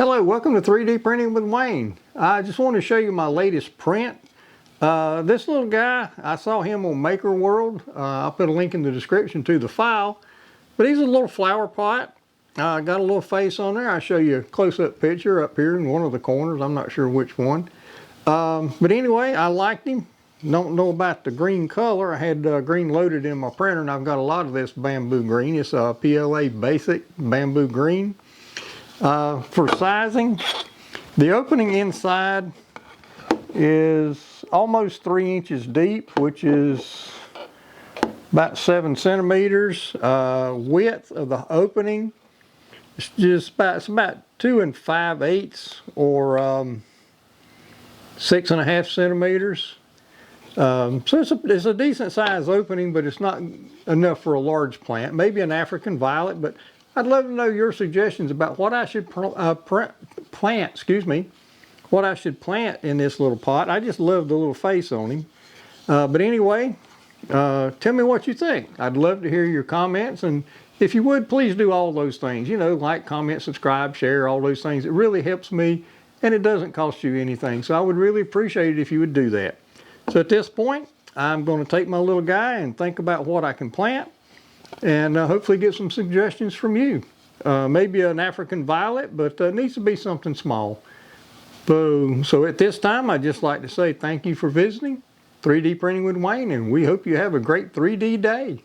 Hello, welcome to 3D Printing with Wayne. I just want to show you my latest print. This little guy, I saw him on Maker World. I'll put a link in the description to the file. But he's a little flower pot. Got a little face on there. I'll show you a close-up picture up here in one of the corners. I'm not sure which one. But anyway, I liked him. Don't know about the green color. I had green loaded in my printer, and I've got a lot of this Bambu Green. It's a PLA Basic Bambu Green. For sizing, the opening inside is almost 3 inches deep, which is about 7 centimeters. Width of the opening is just about 2 5/8 or 6.5 centimeters. So it's a decent size opening, but it's not enough for a large plant. Maybe an African violet, but I'd love to know your suggestions about what I should plant. What I should plant in this little pot. I just love the little face on him. But anyway, tell me what you think. I'd love to hear your comments, and if you would, please do all those things. You know, like, comment, subscribe, share, all those things. It really helps me, and it doesn't cost you anything. So I would really appreciate it if you would do that. So at this point, I'm going to take my little guy and think about what I can plant, and hopefully get some suggestions from you. Maybe an African violet, but needs to be something small. So at this time, I'd just like to say thank you for visiting 3D Printing with Wayne, and we hope you have a great 3D day.